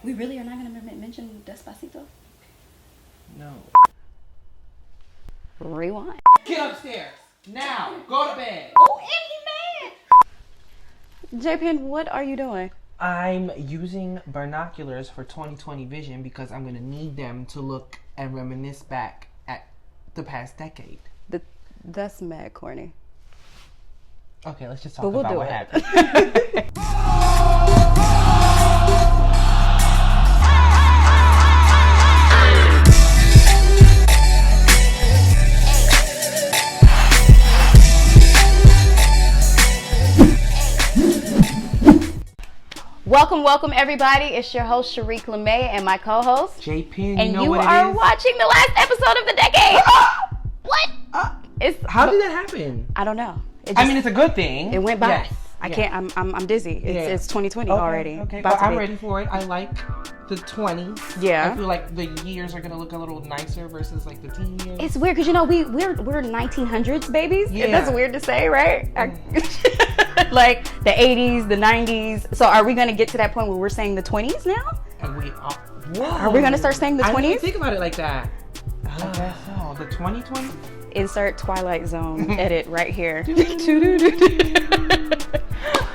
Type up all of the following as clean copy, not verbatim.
We really are not going to mention Despacito? No. Rewind. Get upstairs. Now. Go to bed. Oh, Andy, man! j.Pin, what are you doing? I'm using binoculars for 2020 vision because I'm going to need them to look and reminisce back at the past decade. That's mad corny. Okay, let's just talk about what happened. Welcome everybody. It's your host Sharíck LaMay and my co-host j.Pin. And you are watching the last episode of the decade. What? How did that happen? I don't know. It's a good thing. It went by. Yes. I can't. I'm dizzy. It's 2020 already. Okay, well, I'm ready for it. I like the 20s. Yeah. I feel like the years are gonna look a little nicer versus like the teen years. It's weird because we're 1900s babies. Yeah. That's weird to say, right? Like the 80s, the 90s. So are we gonna get to that point where we're saying the 20s now? And Are we gonna start saying the 20s? I didn't think about it like that. I guess so. The 2020. Insert Twilight Zone edit right here.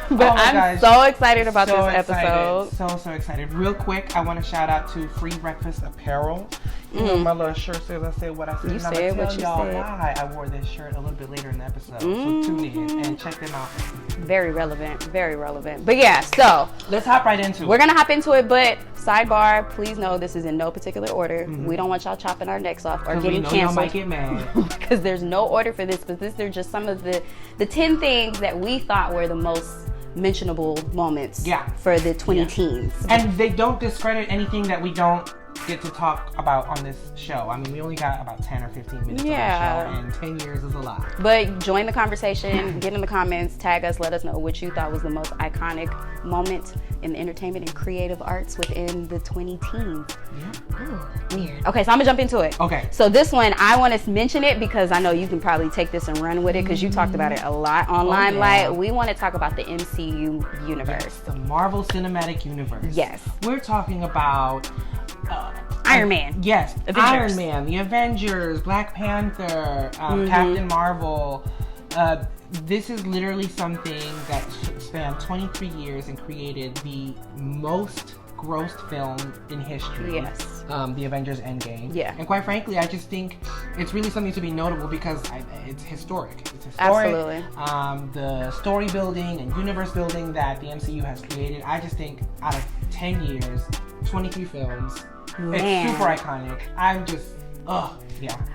But I'm so excited about this episode. So excited. Real quick, I want to shout out to Free Breakfast Apparel. You know, my little shirt says I said what I said. You said what you said. Why I wore this shirt a little bit later in the episode. So tune in and check them out. Very relevant. Very relevant. But yeah, so let's hop right into it. We're going to hop into it, but sidebar, please know this is in no particular order. We don't want y'all chopping our necks off or getting canceled. Y'all might get mad. Because there's no order for this, but these are just some of the 10 things that we thought were the most mentionable moments for the 20-teens. And they don't discredit anything that we don't get to talk about on this show. I mean, we only got about 10 or 15 minutes on the show, and 10 years is a lot. But join the conversation, get in the comments, tag us, let us know what you thought was the most iconic moment in the entertainment and creative arts within the 20-teens. Yeah. Ooh, weird. Okay, so I'm gonna jump into it. Okay. So this one, I want to mention it because I know you can probably take this and run with it because you talked about it a lot on Limelight. We want to talk about the MCU universe. Yes, the Marvel Cinematic Universe. Yes. We're talking about Iron Man. Yes, Avengers. Iron Man, the Avengers, Black Panther, Captain Marvel. This is literally something that spanned 23 years and created the most grossed film in history. Yes. The Avengers Endgame. Yeah. And quite frankly, I just think it's really something to be notable because it's historic. It's historic. Absolutely. The story building and universe building that the MCU has created, I just think out of 10 years, 23 films, it's super iconic. I'm just,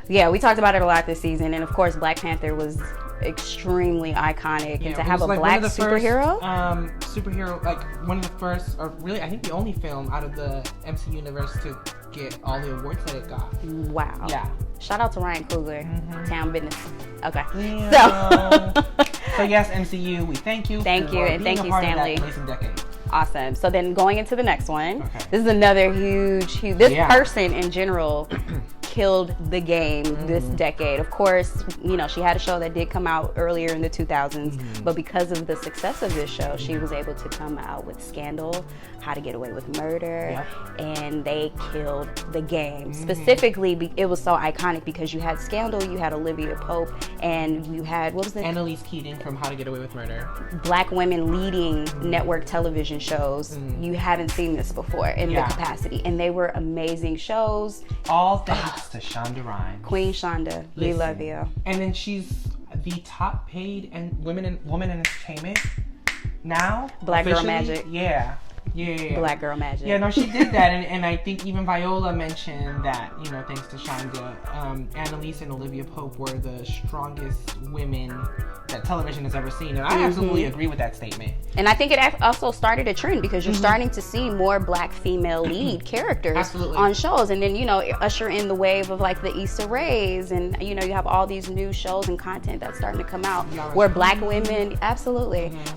Yeah, we talked about it a lot this season, and of course Black Panther was extremely iconic, and to have a black superhero? Superhero, like one of the first, or really I think the only film out of the MC universe to get all the awards that it got. Wow. Yeah. Shout out to Ryan Coogler, Town Business. Okay. Yeah. So yes, MCU, we thank you. Thank you, and thank you, Stan Lee. Amazing decade. Awesome. So then going into the next one, this is another huge, this person in general killed the game this decade. Of course, she had a show that did come out earlier in the 2000s, but because of the success of this show, she was able to come out with Scandal, How to Get Away with Murder, and they killed the game. Specifically, it was so iconic because you had Scandal, you had Olivia Pope, and you had, what was the Annalise Keating from How to Get Away with Murder. Black women leading network television shows. You haven't seen this before in the capacity, and they were amazing shows. All thanks to Shonda Rhimes. Queen Shonda, we love you. And then she's the top paid and woman in entertainment now. Black Girl Magic. Yeah. Black Girl Magic. Yeah, no, she did that, and I think even Viola mentioned that, thanks to Shonda, Annalise and Olivia Pope were the strongest women that television has ever seen, and I absolutely agree with that statement. And I think it also started a trend because you're starting to see more black female lead characters on shows, and then usher in the wave of like the Issa Raes, and you have all these new shows and content that's starting to come out where black women,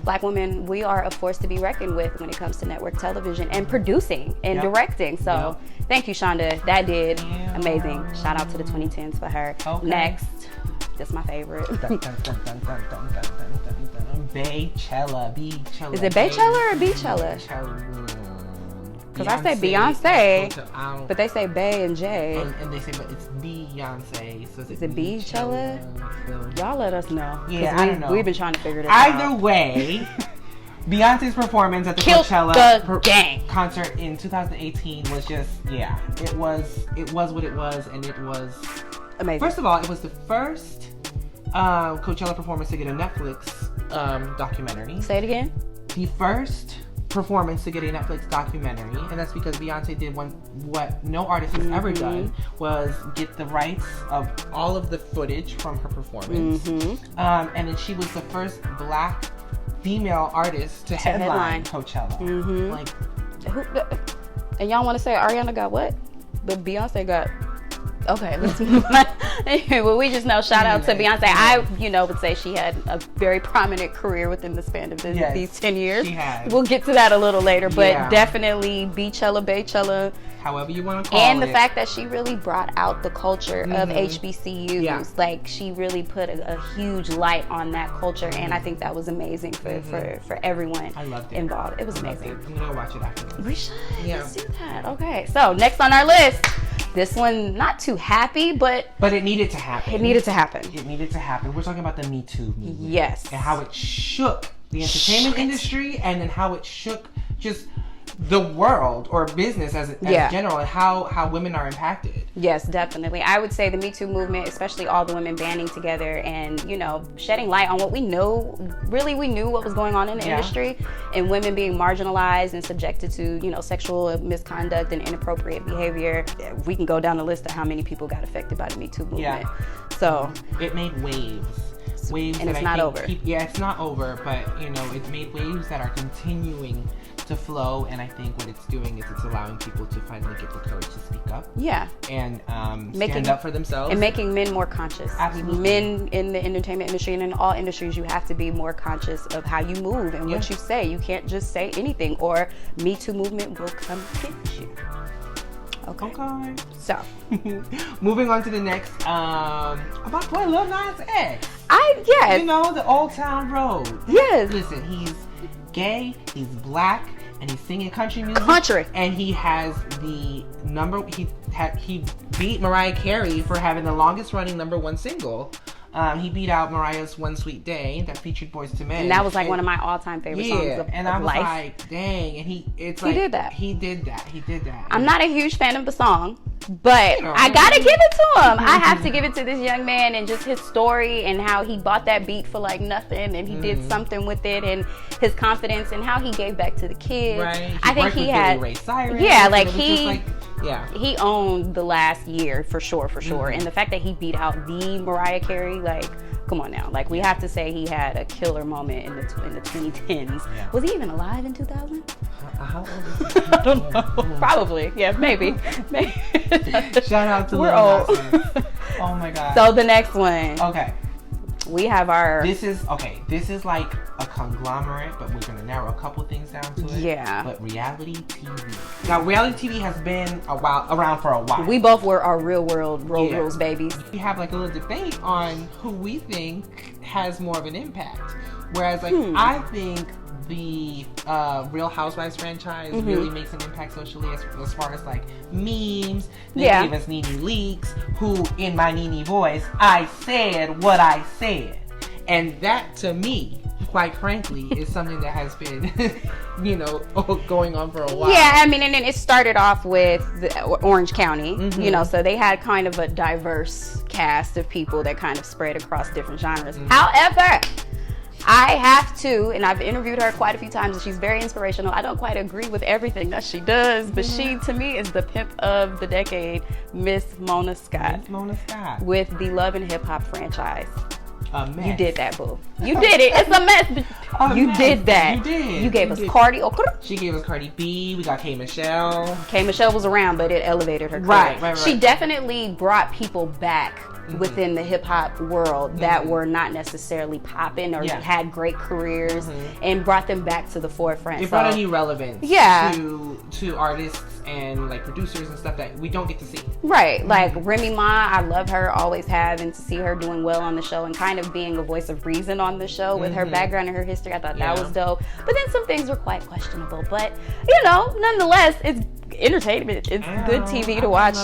black women, we are a force to be reckoned with when it comes to network television and producing and directing. So thank you, Shonda. That did amazing. Shout out to the 2010s for her. Next, that's my favorite. Baychella. Is it Baychella or Beachella? Because I say Beyonce, but they say Bay and J. And they say, but it's Beyonce. So is it Beachella? Y'all let us know. Yeah, I don't know. We've been trying to figure this out. Either way, Beyonce's performance at the Killed Coachella the gang. concert in 2018 was just, it was what it was, and it was amazing. First of all, it was the first Coachella performance to get a Netflix documentary. Say it again. The first performance to get a Netflix documentary, and that's because Beyonce did what no artist has ever done, was get the rights of all of the footage from her performance. And then she was the first Black female artist to headline Coachella. And y'all want to say Ariana got what? But Beyonce got. Okay, let's move on. Anyway, well, we just know, shout out to Beyonce. I, would say she had a very prominent career within the span of these 10 years. She has. We'll get to that a little later, but definitely Beachella, Baychella. However you want to call it. And the fact that she really brought out the culture of HBCUs. Yeah. Like, she really put a huge light on that culture, and I think that was amazing for everyone involved. It was amazing. I'm going to go watch it after this. We should. Let's do that. Okay, so next on our list. This one, not too happy, but it needed to happen. It needed to happen. It needed to happen. We're talking about the Me Too movement. Yes. And how it shook the entertainment industry, and then how it shook just the world or business as general, and how women are impacted. Yes, definitely. I would say the Me Too movement, especially all the women banding together and, shedding light on what we know. Really, we knew what was going on in the industry, and women being marginalized and subjected to, sexual misconduct and inappropriate behavior. We can go down the list of how many people got affected by the Me Too movement. Yeah. So it made waves. And it's not over. It's not over, but, it's made waves that are continuing to flow, and I think what it's doing is it's allowing people to finally get the courage to speak up. Yeah. And stand up for themselves. And making men more conscious. Absolutely. Men in the entertainment industry and in all industries, you have to be more conscious of how you move and what you say. You can't just say anything, or Me Too movement will come get you. Okay. So, moving on to the next, about boy Lil Nas X. The Old Town Road. Yes. Listen, he's gay, he's Black, and he's singing country music. And he has the he beat Mariah Carey for having the longest running #1 single. He beat out Mariah's One Sweet Day that featured Boyz II Men. And that was like one of my all-time favorite songs of and I was life. like, dang. And he did that. He did that. I'm not a huge fan of the song, but I gotta give it to him. I have to give it to this young man and just his story and how he bought that beat for like nothing, and he did something with it, and his confidence and how he gave back to the kids. Right. I think he had Ray Cyrus. Yeah, like he owned the last year for sure. And the fact that he beat out the Mariah Carey, like, come on now. Like, we have to say he had a killer moment in the 2010s. Yeah. Was he even alive in 2000? How old is he? I don't know. Probably. Yeah, maybe. Shout out to We're old. Oh my God. So the next one. Okay. We have our... This is like a conglomerate, but we're going to narrow a couple things down to it. Yeah. But reality TV. Now, reality TV has been around for a while. We both were our real world rules babies. We have like a little debate on who we think has more of an impact. Whereas I think the Real Housewives franchise really makes an impact socially as far as like memes. They gave us Nene Leakes, who in my Nene voice, I said what I said. And that to me, quite frankly, is something that has been, going on for a while. Yeah, I mean, and then it started off with Orange County, so they had kind of a diverse cast of people that kind of spread across different genres. However, I have to, and I've interviewed her quite a few times, and she's very inspirational. I don't quite agree with everything that she does, but she, to me, is the pimp of the decade, Miss Mona Scott. Miss Mona Scott. With the Love and Hip Hop franchise. A mess. You did that, boo. You did it. It's a mess. But you did that. You did. You gave us Cardi. She gave us Cardi B. We got K. Michelle. K. Michelle was around, but it elevated her career. Right. She definitely brought people back within the hip hop world that were not necessarily popping or had great careers and brought them back to the forefront. It brought a new relevance to artists and like producers and stuff that we don't get to see. Right, like Remy Ma, I love her, always have, and to see her doing well on the show and kind of being a voice of reason on the show with her background and her history, I thought that was dope. But then some things were quite questionable, but you know, nonetheless, it's entertainment. It's good TV to watch.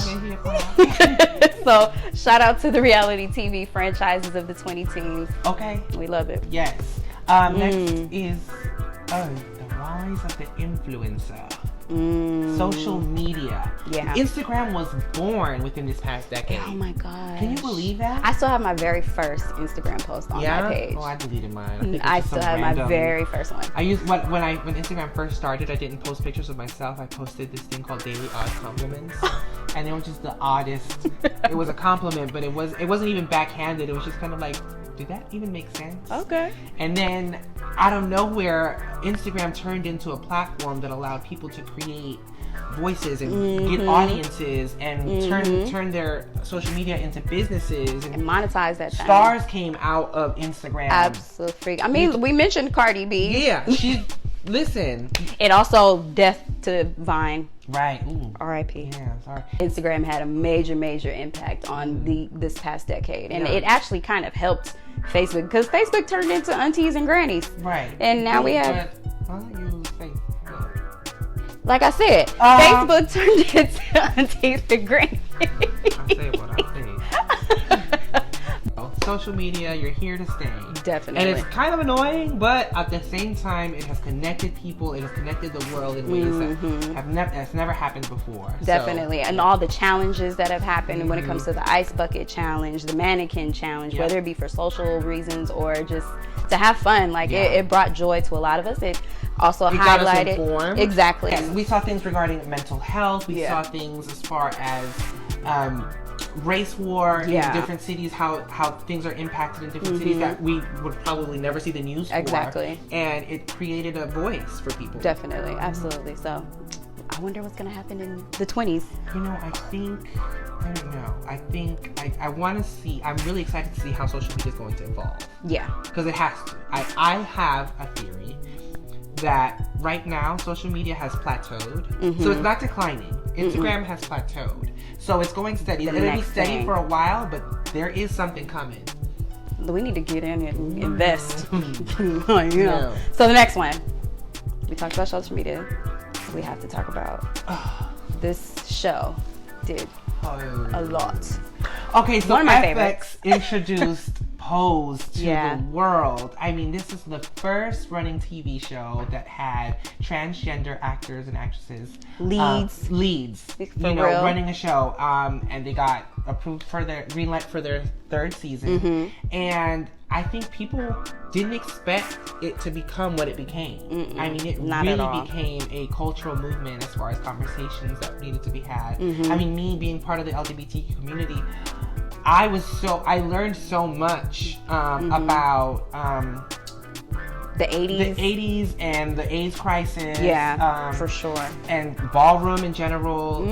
So shout out to the reality TV franchises of the 2010s. Okay, we love it. Yes. Next is the rise of the influencer. Social media. Yeah. Instagram was born within this past decade. Oh my god. Can you believe that? I still have my very first Instagram post on my page. Oh, I deleted mine. I still have my very first one. I used when Instagram first started, I didn't post pictures of myself. I posted this thing called Daily Odd Compliments. And it was just the oddest. It was a compliment, but it wasn't even backhanded. It was just kind of like, did that even make sense? Okay. And then out of nowhere, Instagram turned into a platform that allowed people to create voices and get audiences and turn their social media into businesses and monetize that thing. Stars came out of Instagram. Absolutely. I mean, we mentioned Cardi B. Yeah, listen. And also death to Vine. Right. R.I.P. Yeah, sorry. Instagram had a major impact on this past decade, and it actually kind of helped Facebook because Facebook turned into aunties and grannies. Right. And now we have. I don't use Facebook. Like I said, Facebook turned into aunties and grannies. I say what I say. Social media, you're here to stay. Definitely. And it's kind of annoying, but at the same time, it has connected people. It has connected the world in ways that that's never happened before. Definitely. So. And all the challenges that have happened when it comes to the ice bucket challenge, the mannequin challenge, whether it be for social reasons or just to have fun. Like it brought joy to a lot of us. It also highlighted. Got us informed. Exactly. Yes, we saw things regarding mental health. We saw things as far as race war in different cities, how things are impacted in different cities that we would probably never see the news for. Exactly. And it created a voice for people. Definitely. Absolutely. So I wonder what's going to happen in the 20s. You know, I don't know. I want to see, I'm really excited to see how social media is going to evolve. Yeah. Because it has to. I have a theory that right now social media has plateaued. So it's not declining. Instagram has plateaued. So it's going steady. It'll be steady for a while, but there is something coming. We need to get in and invest. So the next one. We talked about social media. We have to talk about this show did a lot. Okay, so one of my FX favorites. introduced Pose to the world. I mean, this is the first running TV show that had transgender actors and actresses leads. Running a show. And they got approved for their greenlight for their third season. And I think people didn't expect it to become what it became. I mean, it really became a cultural movement as far as conversations that needed to be had. I mean, me being part of the LGBT community, I learned so much about the 80s. The 80s and the AIDS crisis. Yeah, for sure. And ballroom in general.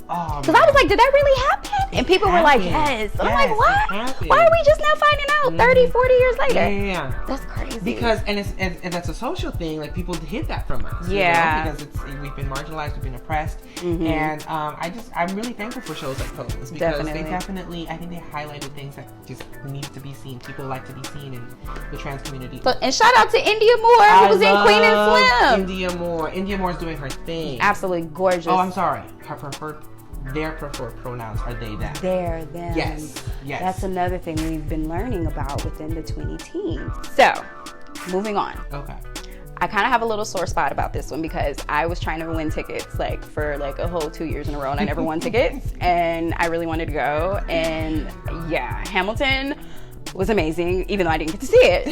Because I was like, did that really happen? And people were like, yes. I'm like, what? Why are we just now finding out 30, 40 years later? Yeah. That's crazy. Because, and that's a social thing, like people hid that from us. Yeah. Because we've been marginalized, we've been oppressed. And I'm really thankful for shows like Pose. Because they definitely, I think they highlighted things that just need to be seen. People like to be seen in the trans community. And shout out to India Moore, who was in Queen and Slim. India Moore is doing her thing. Absolutely gorgeous. Oh, I'm sorry. Their preferred pronouns are they, them. They're, them. Yes. That's another thing we've been learning about within the 2010s. So, moving on. Okay. I kind of have a little sore spot about this one because I was trying to win tickets for a whole 2 years in a row and I never won tickets and I really wanted to go. And yeah, Hamilton was amazing, even though I didn't get to see it.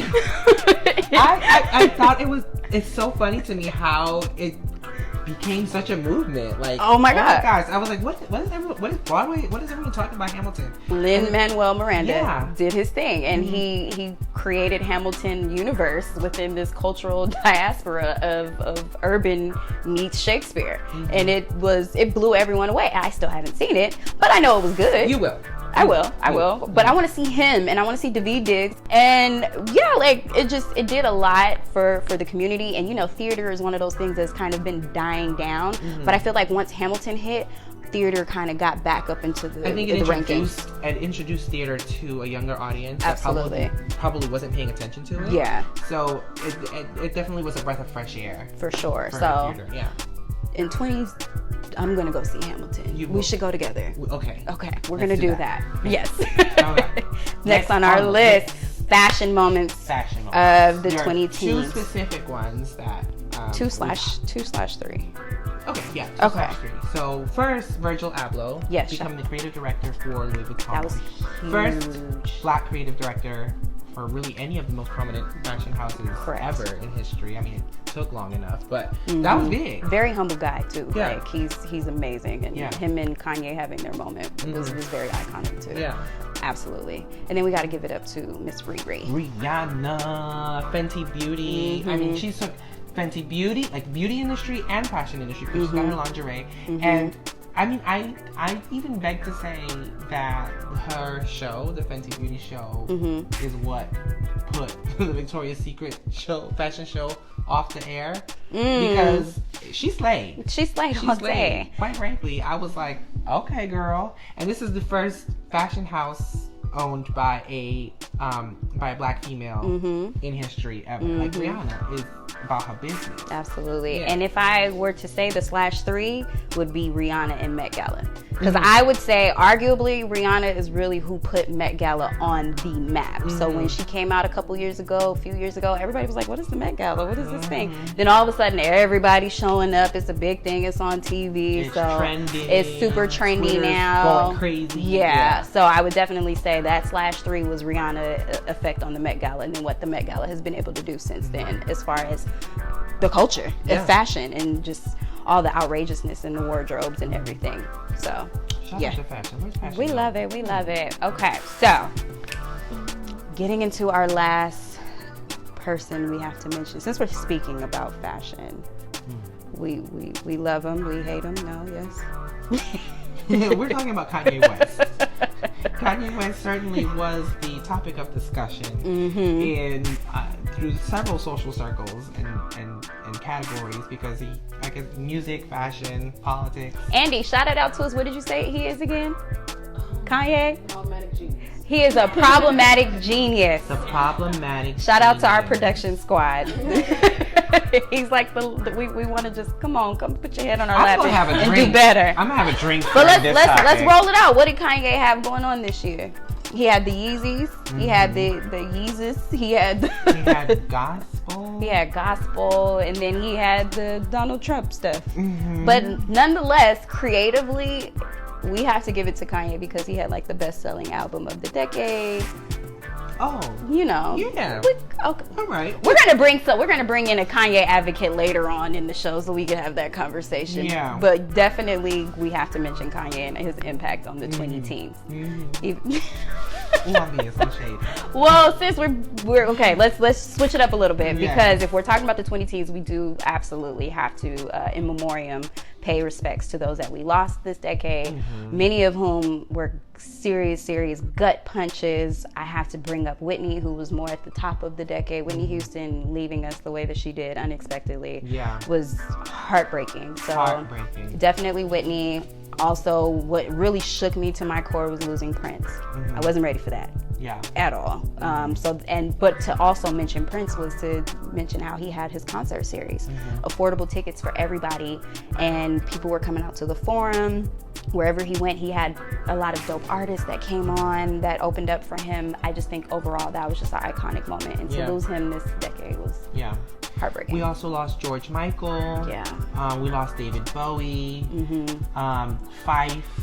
I thought it's so funny to me how it became such a movement. Like, oh my gosh, I was like, what is Broadway? What is everyone talking about Hamilton? Lin-Manuel Miranda did his thing, and he created Hamilton universe within this cultural diaspora of urban meets Shakespeare, and it blew everyone away. I still haven't seen it, but I know it was good. You will. I will. But I want to see him, and I want to see Daveed Diggs, and yeah, like it did a lot for the community. And you know, theater is one of those things that's kind of been dying down. But I feel like once Hamilton hit, theater kind of got back up into the rankings. It introduced theater to a younger audience. Absolutely. That probably wasn't paying attention to it. Yeah. So it definitely was a breath of fresh air. For sure. For so theater. Yeah. In 20s, I'm gonna go see Hamilton. We should go together. Okay. We're gonna do that. Yes. Okay. Next on our list, fashion moments of the 2010s. Two specific ones that. 2/3. Okay, yeah. Okay. 2/3. So first, Virgil Abloh becoming the creative director for Louis Vuitton. That was huge. First Black creative director for really any of the most prominent fashion houses ever in history. I mean, it took long enough, but that was big. Very humble guy too. Yeah. Like he's amazing, and him and Kanye having their moment was very iconic too. Yeah. Absolutely. And then we got to give it up to Miss Riri. Rihanna, Fenty Beauty. I mean, she took Fenty Beauty, like beauty industry and fashion industry, because she's got her lingerie. And I mean, I even beg to say that her show, the Fenty Beauty show, is what put the Victoria's Secret fashion show off the air, because she slayed. She slayed all day. Quite frankly, I was like, okay, girl. And this is the first fashion house owned by a black female in history ever. Like Rihanna is about her business. Absolutely. And if I were to say the /3 would be Rihanna and Met Gala, because I would say arguably Rihanna is really who put Met Gala on the map. So when she came out a few years ago, everybody was like, what is the Met Gala? What is this thing? Then all of a sudden everybody's showing up. It's a big thing. It's on TV. It's trendy. It's super trendy Twitter's now. Going crazy. Yeah. So I would definitely say that /3 was Rihanna effect on the Met Gala, and then what the Met Gala has been able to do since then, as far as the culture of fashion and just all the outrageousness in the wardrobes and everything. So Shout out to fashion. Where's fashion? We love it. Okay, so getting into our last person we have to mention, since we're speaking about fashion. We love them, we hate them. No, yes. We're talking about Kanye West. Kanye West certainly was the topic of discussion in through several social circles and categories, because I guess music, fashion, politics. Andy, shout it out to us. What did you say he is again? Kanye? Problematic genius. He is a problematic genius. The problematic. Shout out to our production squad. He's like we want to just come put your head on our lap and do better. I'm gonna have a drink. But let's roll it out. What did Kanye have going on this year? He had the Yeezys. He had the Yeezus. He had gospel. He had gospel, and then he had the Donald Trump stuff. But nonetheless, creatively, we have to give it to Kanye, because he had like the best-selling album of the decade. Oh, you know. Yeah. Okay. All right. We're gonna bring in a Kanye advocate later on in the show, so we can have that conversation. Yeah. But definitely, we have to mention Kanye and his impact on the 2010s. Obvious, no shade. Well, since we're okay, let's switch it up a little bit, because if we're talking about the 2010s, we do absolutely have to, in memoriam, pay respects to those that we lost this decade, many of whom were serious gut punches. I have to bring up Whitney, who was more at the top of the decade. Whitney Houston leaving us the way that she did unexpectedly was heartbreaking. So definitely Whitney. Also, what really shook me to my core was losing Prince. I wasn't ready for that. At all. But to also mention Prince was to mention how he had his concert series, affordable tickets for everybody, and people were coming out to the Forum. Wherever he went, he had a lot of dope artists that came on that opened up for him. I just think overall that was just an iconic moment, and to lose him this decade was heartbreaking. We also lost George Michael. We lost David Bowie. Fife.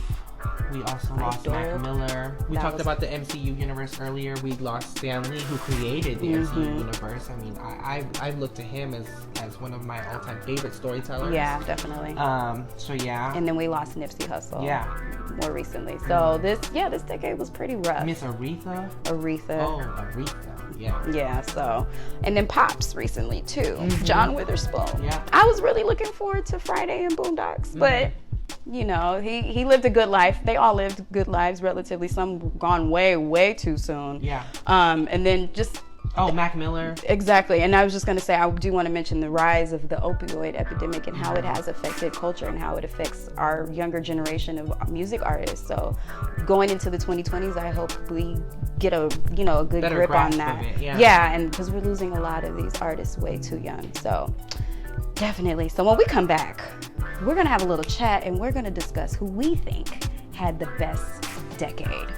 We also lost Mac Miller. We talked about the MCU universe earlier. We lost Stan Lee, who created the MCU universe. I mean, I look to him as one of my all-time favorite storytellers. Yeah, definitely. And then we lost Nipsey Hussle. More recently. So this decade was pretty rough. Miss Aretha. Oh, Aretha. Yeah. So, and then Pops recently too. John Witherspoon. I was really looking forward to Friday and Boondocks, but you know, he lived a good life. They all lived good lives relatively. Some gone way too soon. Yeah. And then just... Oh, Mac Miller. Exactly. And I was just going to say, I do want to mention the rise of the opioid epidemic and how it has affected culture and how it affects our younger generation of music artists. So going into the 2020s, I hope we get a good better grip on that. Yeah, and because we're losing a lot of these artists way too young. So definitely. So when we come back, we're going to have a little chat and we're going to discuss who we think had the best decade.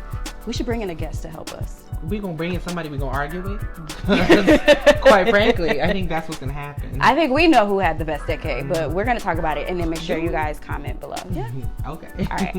We should bring in a guest to help us. We gonna bring in somebody we gonna argue with? Quite frankly, I think that's what's gonna happen. I think we know who had the best decade, but we're gonna talk about it and then make sure you guys comment below. Yeah. Okay. All right.